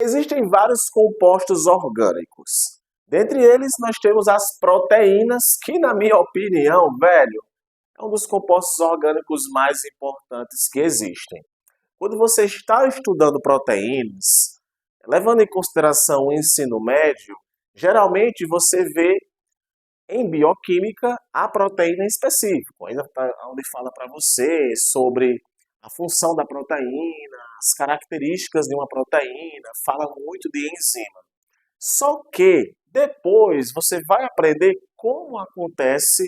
Existem vários compostos orgânicos. Dentre eles, nós temos as proteínas, que, na minha opinião, velho, é um dos compostos orgânicos mais importantes que existem. Quando você está estudando proteínas, levando em consideração o ensino médio, geralmente você vê em bioquímica a proteína em específico. Ainda tá onde fala para você sobre a função da proteína, as características de uma proteína, fala muito de enzima. Só que depois você vai aprender como acontece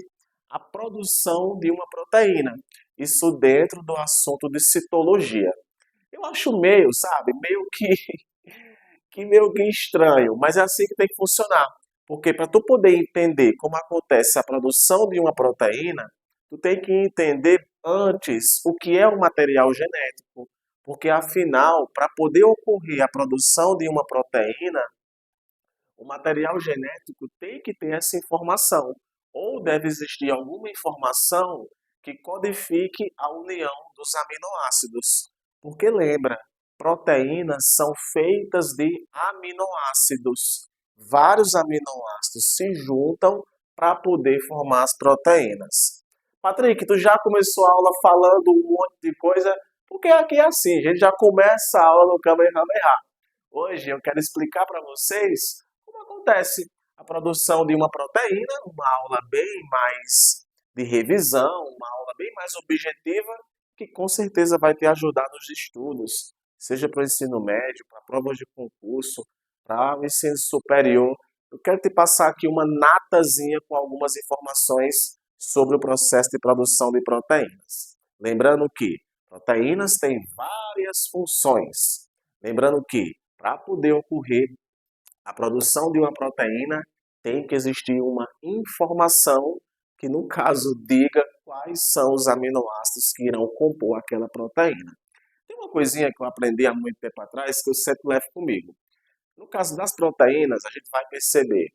a produção de uma proteína. Isso dentro do assunto de citologia. Eu acho meio, sabe, meio que estranho, mas é assim que tem que funcionar. Porque para tu poder entender como acontece a produção de uma proteína, tu tem que entender antes o que é um material genético. Porque afinal, para poder ocorrer a produção de uma proteína, o material genético tem que ter essa informação. Ou deve existir alguma informação que codifique a união dos aminoácidos. Porque lembra, proteínas são feitas de aminoácidos. Vários aminoácidos se juntam para poder formar as proteínas. Patrick, tu já começou a aula falando um monte de coisa, porque aqui é assim, a gente já começa a aula no Kamehameha. Hoje eu quero explicar para vocês como acontece a produção de uma proteína, uma aula bem mais de revisão, uma aula bem mais objetiva, que com certeza vai te ajudar nos estudos, seja para o ensino médio, para provas de concurso, para o ensino superior. Eu quero te passar aqui uma natazinha com algumas informações sobre o processo de produção de proteínas. Lembrando que proteínas têm várias funções. Lembrando que para poder ocorrer a produção de uma proteína, tem que existir uma informação que, no caso, diga quais são os aminoácidos que irão compor aquela proteína. Tem uma coisinha que eu aprendi há muito tempo atrás que eu sempre levo comigo. No caso das proteínas, a gente vai perceber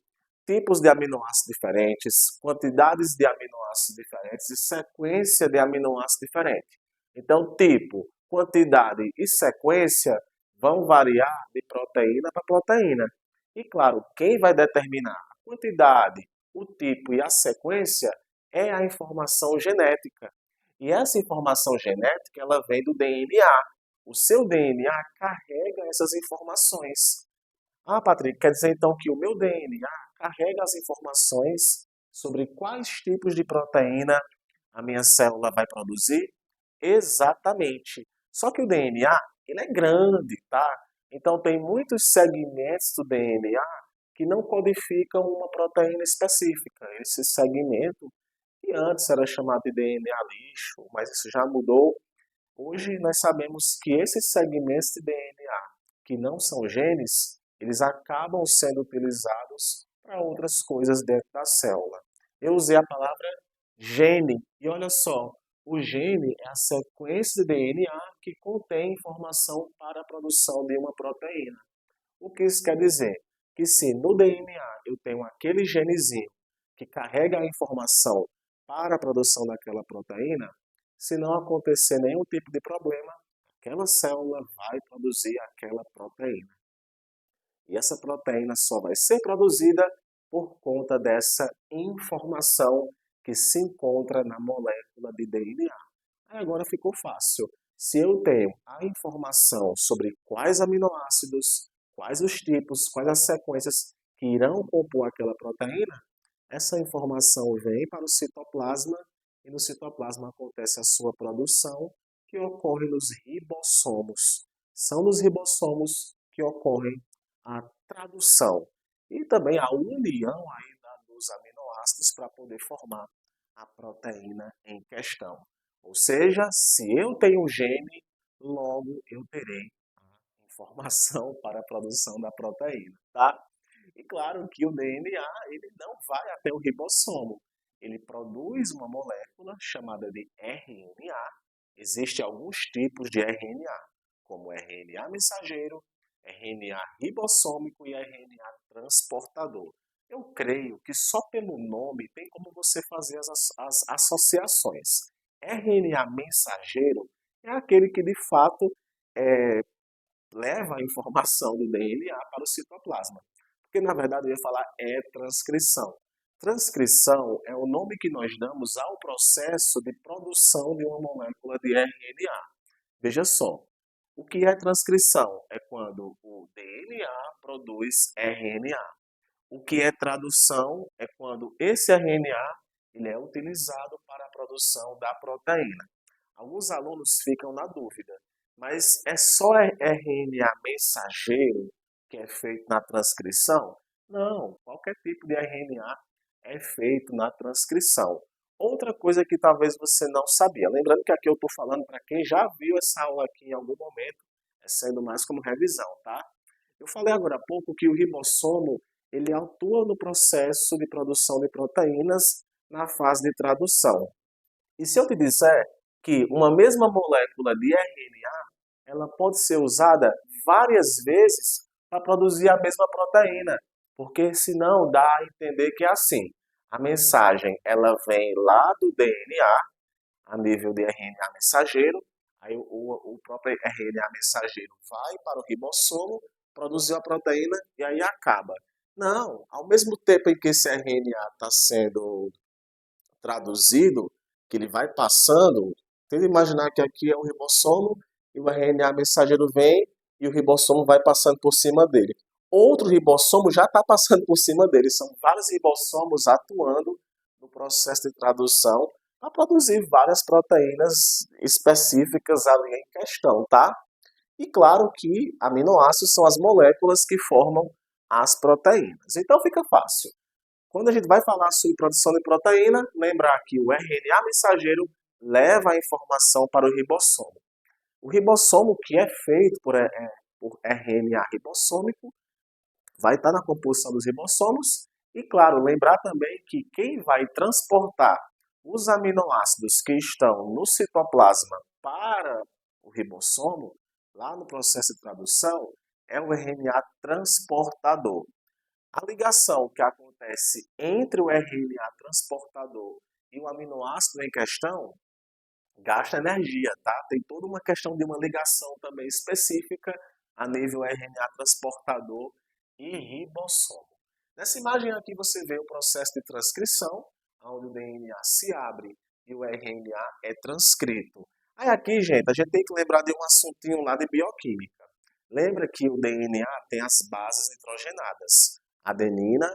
tipos de aminoácidos diferentes, quantidades de aminoácidos diferentes e sequência de aminoácidos diferentes. Então, tipo, quantidade e sequência vão variar de proteína para proteína. E claro, quem vai determinar a quantidade, o tipo e a sequência é a informação genética. E essa informação genética, ela vem do DNA. O seu DNA carrega essas informações. Ah, Patrick, quer dizer então que o meu DNA carrega as informações sobre quais tipos de proteína a minha célula vai produzir? Exatamente. Só que o DNA, ele é grande, tá? Então tem muitos segmentos do DNA que não codificam uma proteína específica. Esse segmento, que antes era chamado de DNA lixo, mas isso já mudou. Hoje nós sabemos que esses segmentos de DNA que não são genes, eles acabam sendo utilizados para outras coisas dentro da célula. Eu usei a palavra gene e olha só, o gene é a sequência de DNA que contém informação para a produção de uma proteína. O que isso quer dizer? Que se no DNA eu tenho aquele genezinho que carrega a informação para a produção daquela proteína, se não acontecer nenhum tipo de problema, aquela célula vai produzir aquela proteína. E essa proteína só vai ser produzida por conta dessa informação que se encontra na molécula de DNA. Aí agora ficou fácil. Se eu tenho a informação sobre quais aminoácidos, quais os tipos, quais as sequências que irão compor aquela proteína, essa informação vem para o citoplasma e no citoplasma acontece a sua produção, que ocorre nos ribossomos. São nos ribossomos que ocorre a tradução e também a união aí dos aminoácidos para poder formar a proteína em questão. Ou seja, se eu tenho um gene, logo eu terei a informação para a produção da proteína, tá? E claro que o DNA, ele não vai até o ribossomo. Ele produz uma molécula chamada de RNA. Existem alguns tipos de RNA, como RNA mensageiro, RNA ribossômico e RNA transportador. Eu creio que só pelo nome tem como você fazer as associações. RNA mensageiro é aquele que de fato leva a informação do DNA para o citoplasma. Porque, na verdade, eu ia falar transcrição. Transcrição é o nome que nós damos ao processo de produção de uma molécula de RNA. Veja só, o que é transcrição? É quando o DNA produz RNA. O que é tradução é quando esse RNA ele é utilizado para a produção da proteína. Alguns alunos ficam na dúvida, mas é só RNA mensageiro que é feito na transcrição? Não, qualquer tipo de RNA é feito na transcrição. Outra coisa que talvez você não sabia, lembrando que aqui eu estou falando para quem já viu essa aula aqui em algum momento, sendo mais como revisão, tá? Eu falei agora há pouco que o ribossomo ele atua no processo de produção de proteínas na fase de tradução. E se eu te disser que uma mesma molécula de RNA, ela pode ser usada várias vezes para produzir a mesma proteína, porque senão dá a entender que é assim. A mensagem ela vem lá do DNA, a nível de RNA mensageiro, aí o próprio RNA mensageiro vai para o ribossomo, produziu a proteína e aí acaba. Não, ao mesmo tempo em que esse RNA está sendo traduzido, que ele vai passando, tenta imaginar que aqui é um ribossomo e o RNA mensageiro vem e o ribossomo vai passando por cima dele. Outro ribossomo já está passando por cima dele. São vários ribossomos atuando no processo de tradução para produzir várias proteínas específicas ali em questão, tá? E claro que aminoácidos são as moléculas que formam as proteínas. Então fica fácil. Quando a gente vai falar sobre produção de proteína, lembrar que o RNA mensageiro leva a informação para o ribossomo. O ribossomo, que é feito por RNA ribossômico, vai estar na composição dos ribossomos. E, claro, lembrar também que quem vai transportar os aminoácidos que estão no citoplasma para o ribossomo, lá no processo de tradução, é o RNA transportador. A ligação que acontece entre o RNA transportador e o aminoácido em questão gasta energia, tá? Tem toda uma questão de uma ligação também específica a nível RNA transportador e ribossomo. Nessa imagem aqui você vê o processo de transcrição, onde o DNA se abre e o RNA é transcrito. Aí aqui, gente, a gente tem que lembrar de um assuntinho lá de bioquímica. Lembra que o DNA tem as bases nitrogenadas: adenina,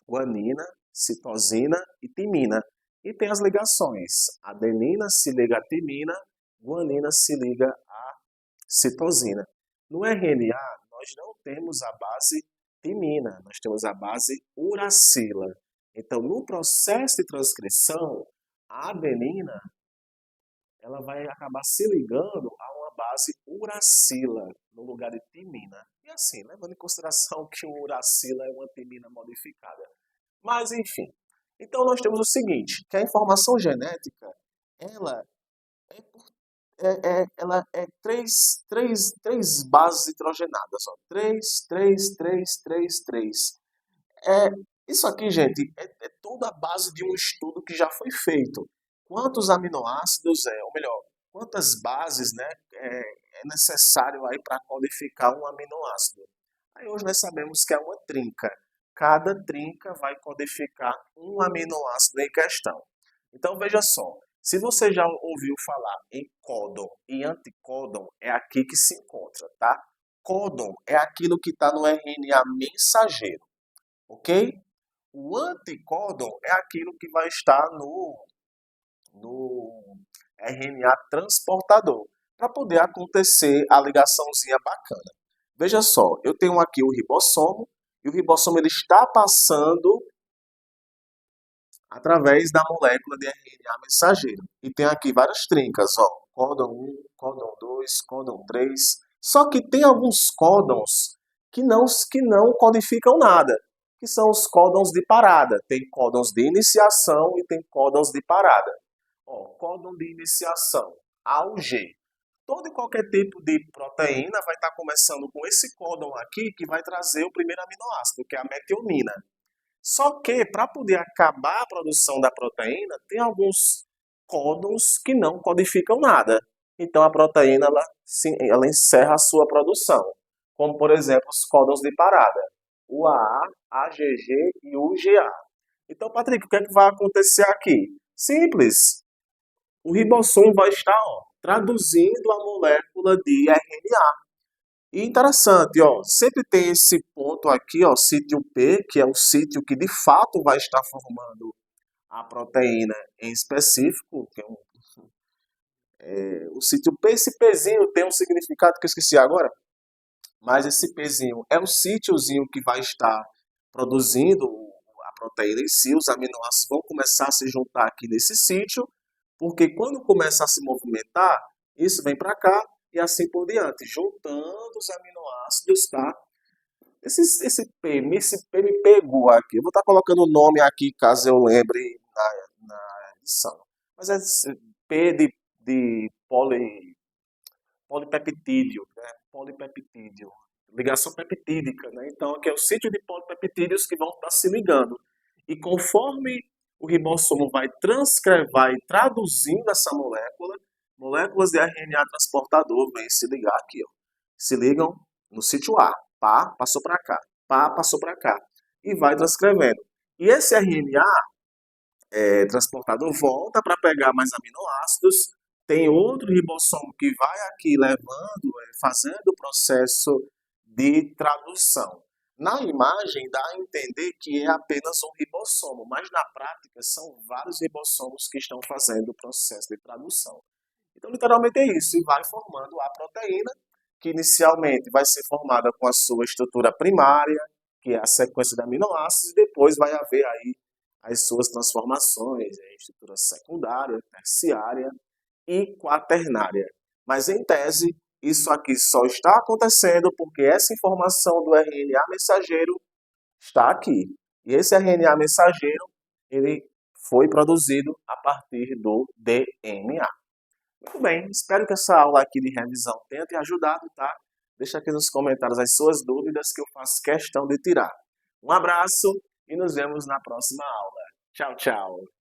guanina, citosina e timina. E tem as ligações. Adenina se liga a timina, guanina se liga a citosina. No RNA, nós não temos a base timina, nós temos a base uracila. Então, no processo de transcrição, a adenina ela vai acabar se ligando a uma base uracila no lugar de timina. E assim, levando em consideração que o uracila é uma timina modificada. Mas, enfim. Então, nós temos o seguinte, que a informação genética, ela é, ela é três bases nitrogenadas. Ó. 3, 3, 3, 3, 3. É, isso aqui, gente, é toda a base de um estudo que já foi feito. Quantos aminoácidos ou melhor, quantas bases é necessário aí para codificar um aminoácido? Aí hoje nós sabemos que é uma trinca. Cada trinca vai codificar um aminoácido em questão. Então veja só, se você já ouviu falar em códon e anticódon, é aqui que se encontra, tá? Códon é aquilo que está no RNA mensageiro, ok? O anticódon é aquilo que vai estar no RNA transportador, para poder acontecer a ligaçãozinha bacana. Veja só, eu tenho aqui o ribossomo, e o ribossomo ele está passando através da molécula de RNA mensageiro. E tem aqui várias trincas, ó, códon 1, códon 2, códon 3. Só que tem alguns códons que não codificam nada, que são os códons de parada. Tem códons de iniciação e tem códons de parada. Ó, códon de iniciação, A ou G. Todo e qualquer tipo de proteína vai estar começando com esse códon aqui, que vai trazer o primeiro aminoácido, que é a metionina. Só que, para poder acabar a produção da proteína, tem alguns códons que não codificam nada. então a proteína ela encerra a sua produção, como por exemplo os códons de parada, o AA, AGG e o UGA. Então, Patrick, o que é que vai acontecer aqui? Simples. O ribossomo vai estar, ó, traduzindo a molécula de RNA. E interessante, ó, sempre tem esse ponto aqui, ó, sítio P, que é o sítio que de fato vai estar formando a proteína em específico, que é o sítio P. Esse Pzinho tem um significado que eu esqueci agora, mas esse Pzinho é o sítiozinho que vai estar produzindo a proteína em si, os aminoácidos vão começar a se juntar aqui nesse sítio, porque quando começa a se movimentar, isso vem para cá e assim por diante, juntando os aminoácidos, tá? Esse P me pegou aqui. Eu vou estar colocando o nome aqui caso eu lembre na edição. Mas é P de polipeptídeo, né? Polipeptídeo. Ligação peptídica, né? Então, aqui é o sítio de polipeptídeos que vão estar se ligando. E conforme o ribossomo vai transcrevar e traduzindo essa molécula, moléculas de RNA transportador vêm se ligar aqui, ó. Se ligam no sítio A. Pá, passou para cá. Pá, passou para cá. E vai transcrevendo. E esse RNA transportador volta para pegar mais aminoácidos, tem outro ribossomo que vai aqui levando, fazendo o processo de tradução. Na imagem dá a entender que é apenas um ribossomo, mas na prática são vários ribossomos que estão fazendo o processo de tradução. Então, literalmente é isso, e vai formando a proteína, que inicialmente vai ser formada com a sua estrutura primária, que é a sequência de aminoácidos, e depois vai haver aí as suas transformações, a estrutura secundária, terciária e quaternária. Mas, em tese, isso aqui só está acontecendo porque essa informação do RNA mensageiro está aqui. E esse RNA mensageiro, ele foi produzido a partir do DNA. Muito bem, espero que essa aula aqui de revisão tenha te ajudado, tá? Deixa aqui nos comentários as suas dúvidas que eu faço questão de tirar. Um abraço e nos vemos na próxima aula. Tchau, tchau.